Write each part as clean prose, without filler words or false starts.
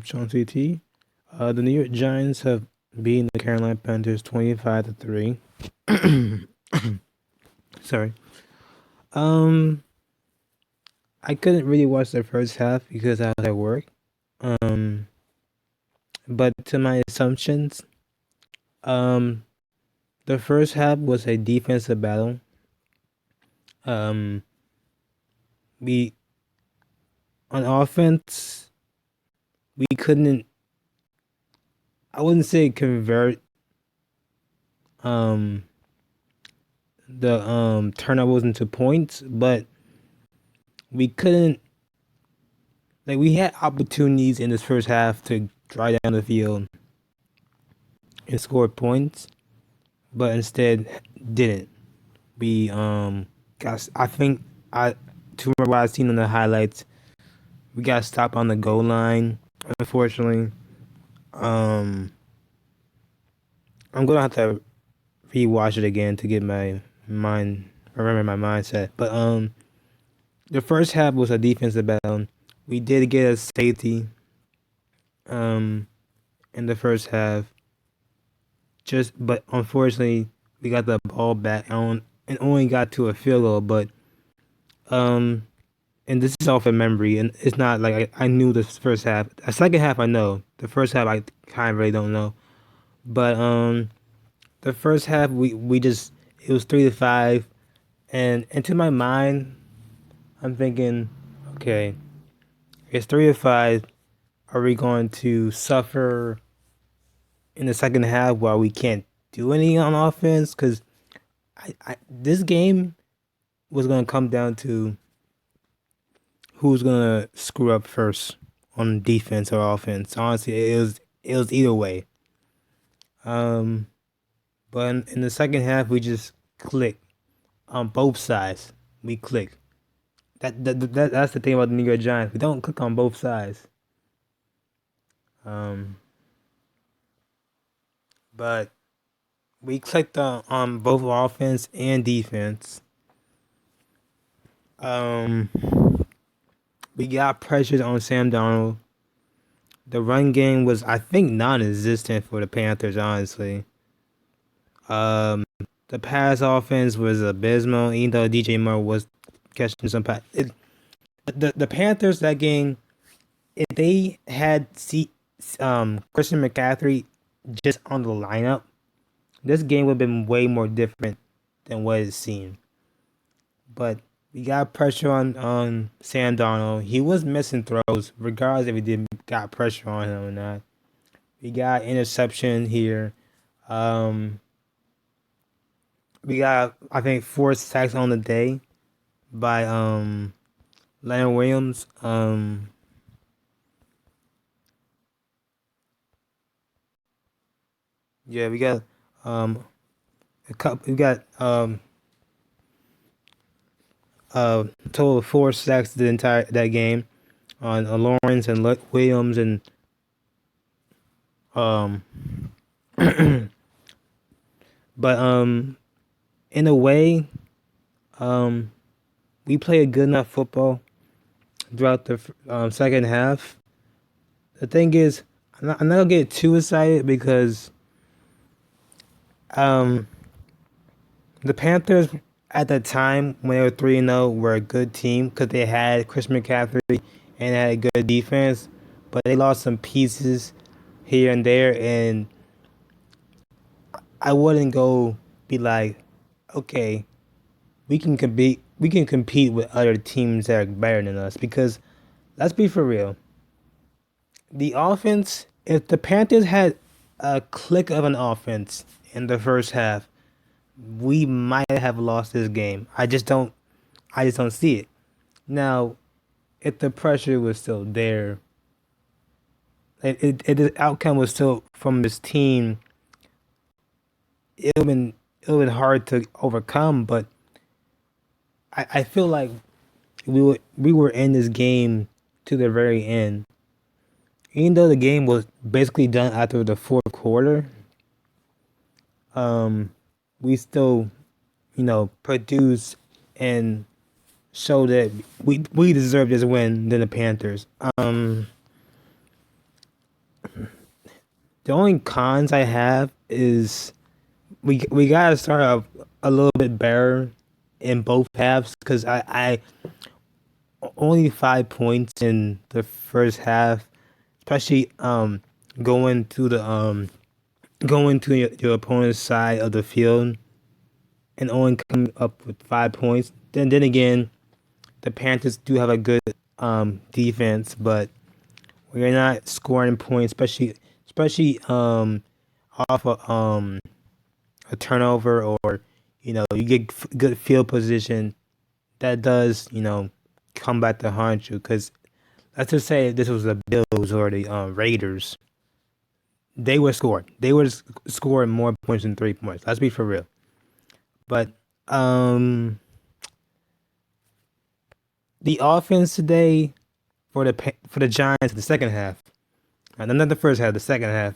Sean CT. The New York Giants have beaten the Carolina Panthers 25-3. Sorry. Um, I couldn't really watch the first half because I was at work. Um, but to my assumptions, um, the first half was a defensive battle. Um, we on offense, we couldn't. I wouldn't say convert um the turnovers into points, but we couldn't. Like, we had opportunities in this first half to drive down the field and score points, but instead didn't. We got. I think I to remember what I've seen on the highlights. We got stopped on the goal line. Unfortunately, um, I'm gonna have to rewatch it again to get my mind remember my mindset. But the first half was a defensive battle. We did get a safety um in the first half. But unfortunately we got the ball back on and only got to a field goal. But um and this is all from memory, and it's not like I knew the first half. The second half I know. The first half I kind of really don't know. But the first half we just it was 3-5, and to my mind I'm thinking, okay, it's 3-5. Are we going to suffer in the second half while we can't do anything on offense? Because this game was going to come down to who's going to screw up first on defense or offense. Honestly, it was either way. Um, but in the second half, we just clicked on both sides. We click. That's the thing about the New York Giants. We don't click on both sides. Um, but we clicked on both offense and defense. Um, we got pressures on Sam Darnold. The run game was, I think, non-existent for the Panthers. Honestly, um, the pass offense was abysmal. Even though DJ Moore was catching some pass, the Panthers that game, if they had Christian McCaffrey just on the lineup, this game would have been way more different than what it seemed. But we got pressure on Sam Darnold. He was missing throws, regardless if we did got pressure on him or not. We got interception here. Um, we got, I think, 4 sacks on the day by Leonard Williams. Yeah, we got a couple. We got total of 4 sacks the entire that game on Lawrence and Williams and um. But in a way, um, we played good enough football throughout the second half. The thing is, I'm not gonna get too excited because um, the Panthers at the time when they were 3-0 were a good team because they had Chris McCaffrey and had a good defense, but they lost some pieces here and there, and I wouldn't go be like, okay, we can compete with other teams that are better than us, because let's be for real. The offense, if the Panthers had a click of an offense in the first half, we might have lost this game. I just don't see it. Now, if the pressure was still there, the outcome was still from this team, it would been hard to overcome, but I feel like we were in this game to the very end. Even though the game was basically done after the fourth quarter, um, we still, produced and showed that we deserved this win than the Panthers. The only cons I have is we gotta start off a little bit better in both halves because I only 5 points in the first half, especially going to the going to your opponent's side of the field and only coming up with 5 points. Then again, the Panthers do have a good defense, but we're not scoring points, especially off a turnover or you get good field position. That does come back to haunt you because let's just say if this was the Bills or the Raiders, they would score more points than 3 points. Let's be for real. But um, the offense today for the Giants in the second half, not the first half, the second half.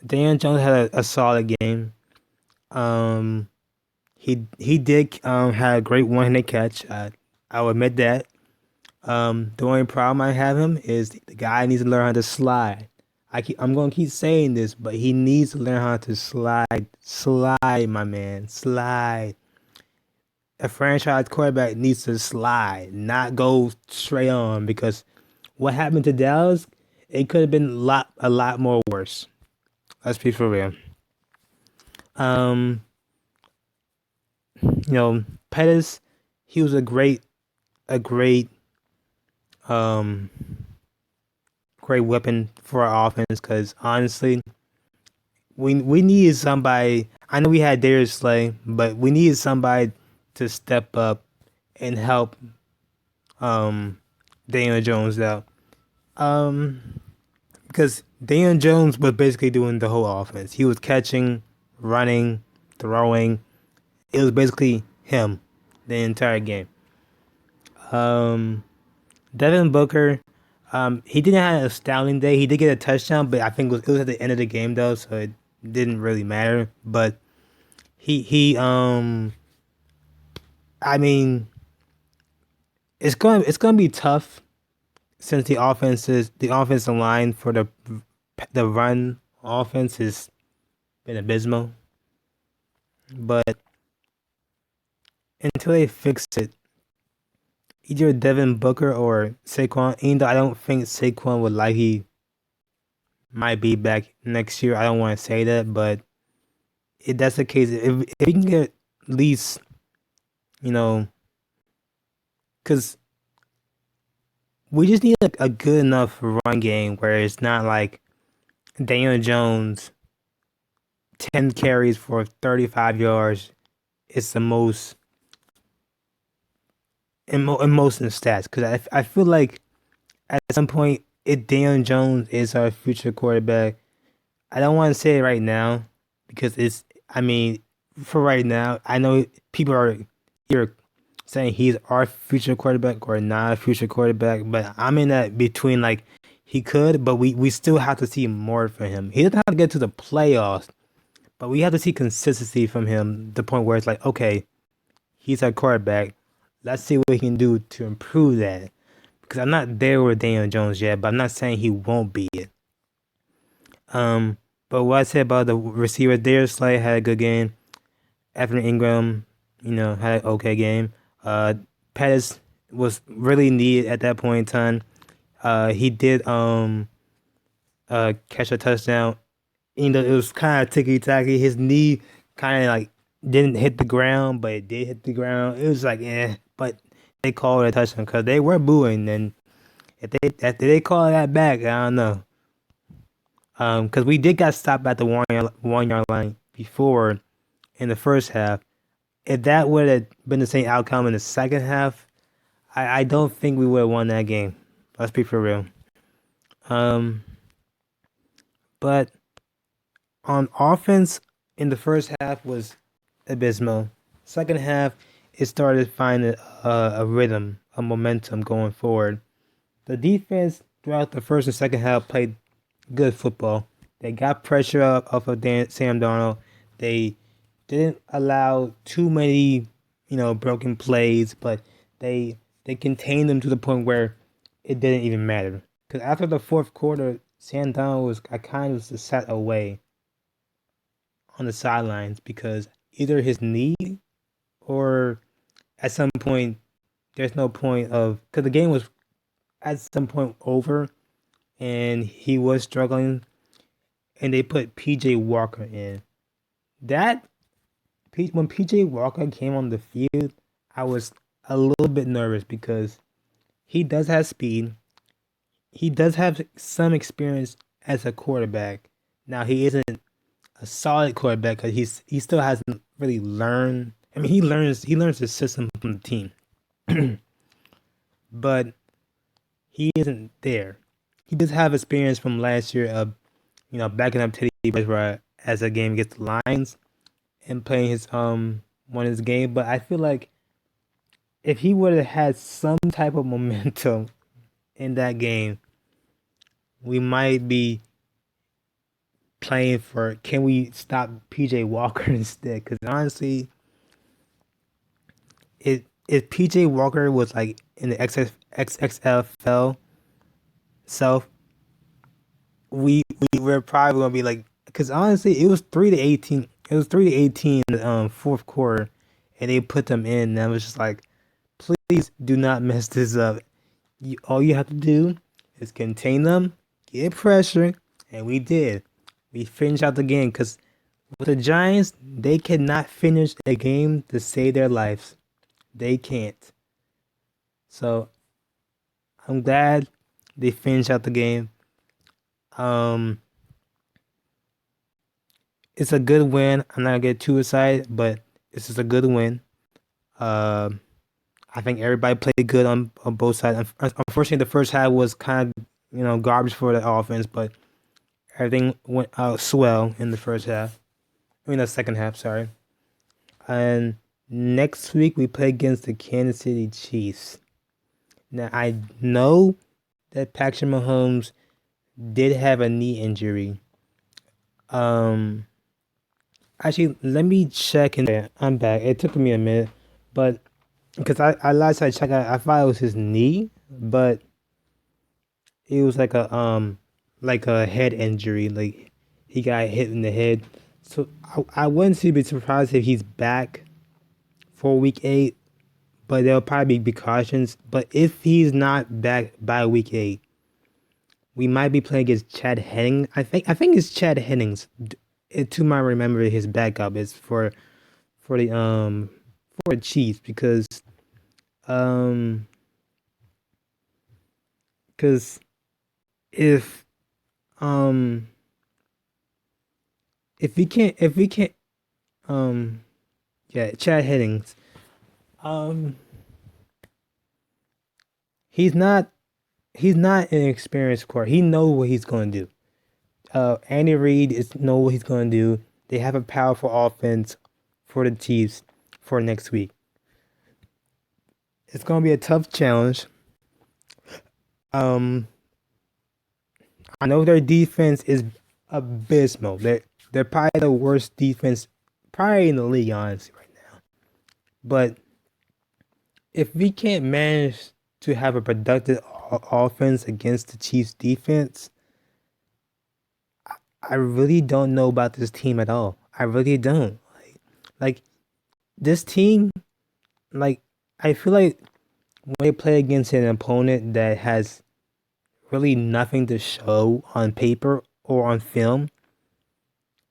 Dan Jones had a solid game. Um, he did had a great one-handed catch. I'll admit that. The only problem I have him is the guy needs to learn how to slide. I'm gonna keep saying this, but he needs to learn how to slide. Slide, my man, slide. A franchise quarterback needs to slide, not go straight on. Because what happened to Dallas, it could have been a lot more worse. Let's be for real. Um, Pettis, he was a great, um, great weapon for our offense. Because honestly, we needed somebody. I know we had Darius Slay, but we needed somebody to step up and help um Daniel Jones out. Um, because Daniel Jones was basically doing the whole offense. He was catching, running, throwing. It was basically him the entire game. Um, Devin Booker, he didn't have an astounding day. He did get a touchdown, but I think it was at the end of the game though, so it didn't really matter. But he I mean, it's gonna be tough since the offensive line for the run offense has been abysmal. But until they fix it, either Devin Booker or Saquon. Even though I don't think Saquon would likely might be back next year. I don't want to say that, but if that's the case, if we can get at least you know, because we just need a good enough run game where it's not like Daniel Jones 10 carries for 35 yards. It's the most in most in the stats because I feel like at some point if Daniel Jones is our future quarterback. I don't want to say it right now because I mean, for right now, I know people are either saying he's our future quarterback or not a future quarterback, but I'm in that between like he could, but we still have to see more from him. He doesn't have to get to the playoffs, but we have to see consistency from him. The point where it's like, okay, he's our quarterback. Let's see what he can do to improve that. Because I'm not there with Daniel Jones yet, but I'm not saying he won't be it. Um, but what I said about the receiver, Darius Slay had a good game. Evan Ingram, had an okay game. Uh, Pettis was really needed at that point in time. He did catch a touchdown. It was kind of ticky tacky. His knee kind of like didn't hit the ground, but it did hit the ground. It was like but they called it a touchdown because they were booing. And if they call that back, I don't know. Because we did got stopped at the 1 yard line before in the first half. If that would have been the same outcome in the second half, I don't think we would have won that game. Let's be for real. Um, but on offense, in the first half was abysmal. Second half, it started finding a rhythm, a momentum going forward. The defense throughout the first and second half played good football. They got pressure up off of Sam Darnold. They didn't allow too many, broken plays, but they contained them to the point where it didn't even matter. Because after the fourth quarter, Sam Donald was I kind of was sat away on the sidelines because either his knee or at some point there's no point of because the game was at some point over and he was struggling and they put PJ Walker in. That when PJ Walker came on the field, I was a little bit nervous because he does have speed. He does have some experience as a quarterback. Now he isn't a solid quarterback because he still hasn't really learned. I mean, he learns the system from the team, but he isn't there. He does have experience from last year of backing up Teddy Bridgewater as a game against the Lions and playing his one of his game. But I feel like if he would have had some type of momentum in that game, we might be playing for can we stop PJ Walker instead? Because honestly, if PJ Walker was like in the XXFL self, we were probably gonna be like because honestly, it was 3-18. It was 3-18 in the fourth quarter, and they put them in. And I was just like, please do not mess this up. All you have to do is contain them, get pressure, and we did. We finished out the game because with the Giants, they cannot finish a game to save their lives. They can't. So I'm glad they finished out the game. Um, it's a good win. I'm not gonna get too excited, but this is a good win. Um, I think everybody played good on both sides. Unfortunately, the first half was kind of garbage for the offense, but everything went out swell in the first half. I mean, the second half. Sorry. And next week we play against the Kansas City Chiefs. Now I know that Patrick Mahomes did have a knee injury. Um, Actually, let me check. And I'm back. It took me a minute, but because I last I checked, I thought it was his knee, but it was like a head injury. Like he got hit in the head. So I wouldn't be surprised if he's back for week 8, but there'll probably be precautions. But if he's not back by week 8, we might be playing against Chad Hennings. I think it's Chad Hennings. To my remember, his backup is for the for the Chiefs um because if um if we can't um yeah, Chad Hennings, um he's not an experienced quarterback. He knows what he's going to do. Andy Reid is know what he's going to do. They have a powerful offense for the Chiefs for next week. It's going to be a tough challenge. Um, I know their defense is abysmal. They're probably the worst defense probably in the league, honestly, right now. But if we can't manage to have a productive offense against the Chiefs defense, I really don't know about this team at all. I really don't. Like this team, like I feel like when they play against an opponent that has really nothing to show on paper or on film,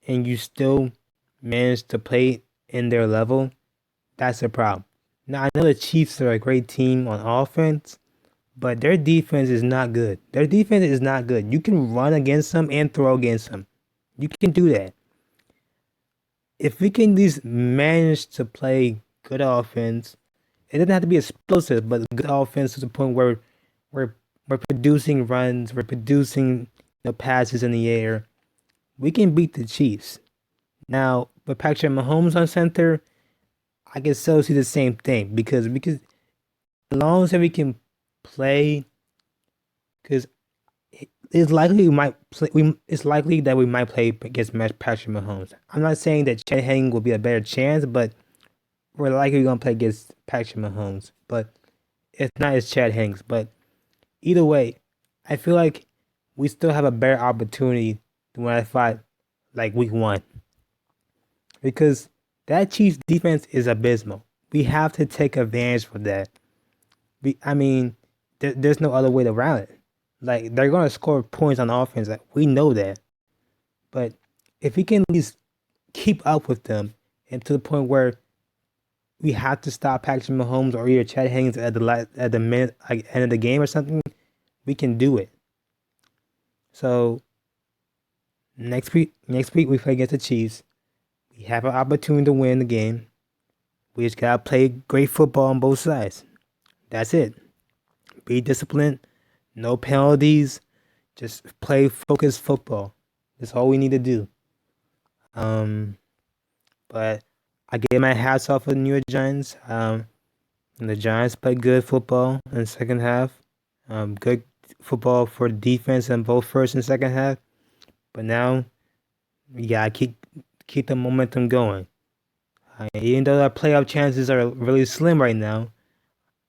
and you still manage to play in their level, that's a problem. Now I know the Chiefs are a great team on offense, but their defense is not good. Their defense is not good. You can run against them and throw against them. You can do that. If we can at least manage to play good offense, it doesn't have to be explosive, but good offense to the point where we're we're producing runs, we're producing passes in the air. We can beat the Chiefs. Now, with Patrick Mahomes on center, I can still see the same thing because as long as we can play, because it's likely we might play. It's likely that we might play against Patrick Mahomes. I'm not saying that Chet Henning will be a better chance, but we're likely gonna play against Patrick Mahomes. But if not, it's Chad Hanks. But either way, I feel like we still have a better opportunity than when I thought like week one because that Chiefs defense is abysmal. We have to take advantage of that. I mean, there's no other way around it. Like they're gonna score points on offense. Like, we know that, but if we can at least keep up with them and to the point where we have to stop Patrick Mahomes or either Chad Hennings at the minute like end of the game or something, we can do it. So next week we play against the Chiefs. We have an opportunity to win the game. We just gotta play great football on both sides. That's it. Be disciplined. No penalties. Just play focused football. That's all we need to do. Um, but I gave my hats off to the New York Giants. And the Giants played good football in the second half. Good football for defense in both first and second half. But now we gotta keep the momentum going. Even though our playoff chances are really slim right now,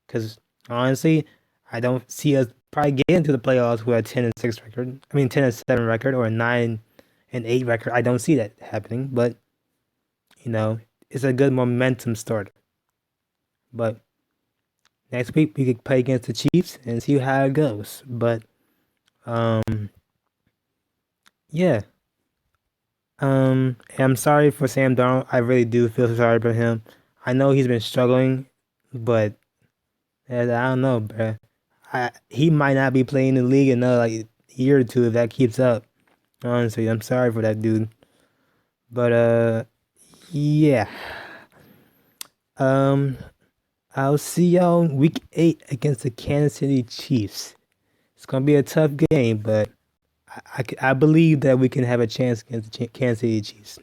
because honestly, I don't see us probably getting to the playoffs with a 10-6 record. I mean, 10-7 record or a 9-8 record. I don't see that happening. But it's a good momentum starter. But next week we could play against the Chiefs and see how it goes. But yeah. I'm sorry for Sam Darnold. I really do feel sorry for him. I know he's been struggling, but I don't know, bruh. He might not be playing in the league another like year or two if that keeps up. Honestly, I'm sorry for that dude. But yeah. Um, I'll see y'all in week 8 against the Kansas City Chiefs. It's gonna be a tough game, but I believe that we can have a chance against the Kansas City Chiefs.